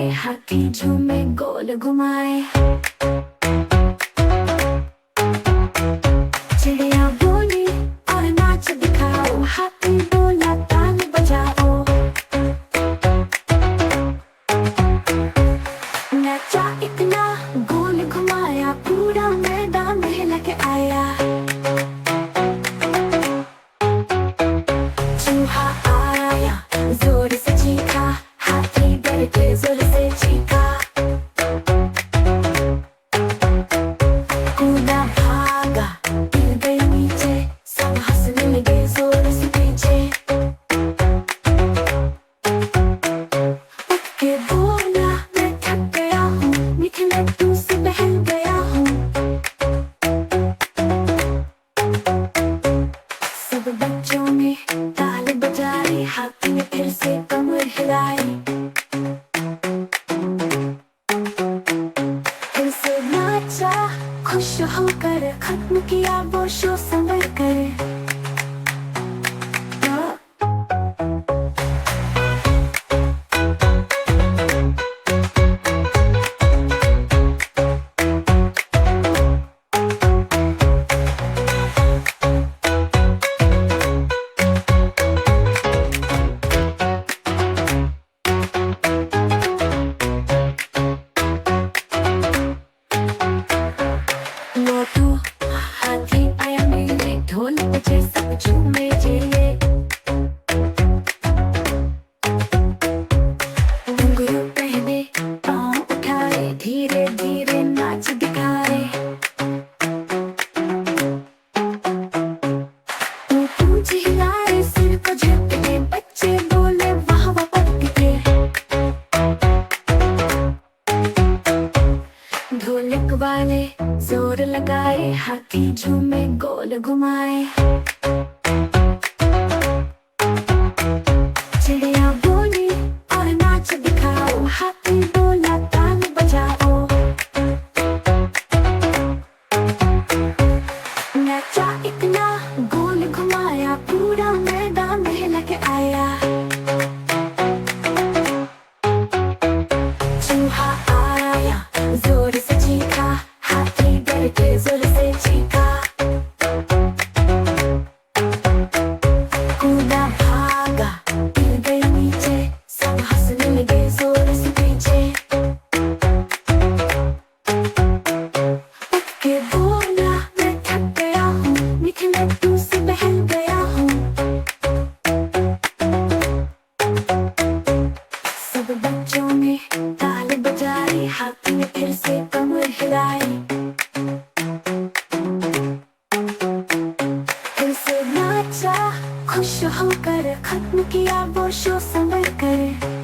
लगाए, हाथी झूमे गोल घुमाए। चिड़िया बोली और नाच दिखाओ, हाथी बोला ताल बजाओ। नचा इतना गोल घुमाया, पूरा मैदान हिला के आया। चूहा आया जोर से चीखा, हाथी डर के जोर से चीखा। कूदा भागा गिर गए नीचे, सब हंसने लगे जोर से पीछे। उठ के बोला मैं थक गया हूँ, मीठे लड्डू से बहल गया हूँ। सब बच्चों ने ताल बजाई, हाथी ने फिर से कमर हिलाई। फिर से नाचा खुश होकर, खत्म किया वो शो संभल कर। मोटू हाथी आया मेले, ढोल बजे सब झूमे झेले। घुंघरू पहने पाँव उठाए, धीरे धीरे नाच दिखाए। वो पूंछ हिलाए, सिर को झटके, बच्चे बोले वाह वाह पटके। ढोलक वाले जोर लगाए, हाथी झूमे गोल घुमाए। चिड़िया बोली और नाच दिखाओ, हाथी बोला ताल बजाओ। नचा इतना गोल घुमाया, पूरा मैदान हिला के आया। चूहा आया जोर से चीखा, हाथी डर के जोर से चीखा। कूदा भागा गिर गए नीचे, सब हंसने लगे जोर से पीछे। उठ के बोला मैं थक गया हूँ, मीठे लड्डू से बहल गया हूँ। सब बच्चों ने ताल बजाई, हाथी ने फिर से कमर हिलाई। फिर से नाचा खुश होकर, खत्म किया वो शो संभल कर।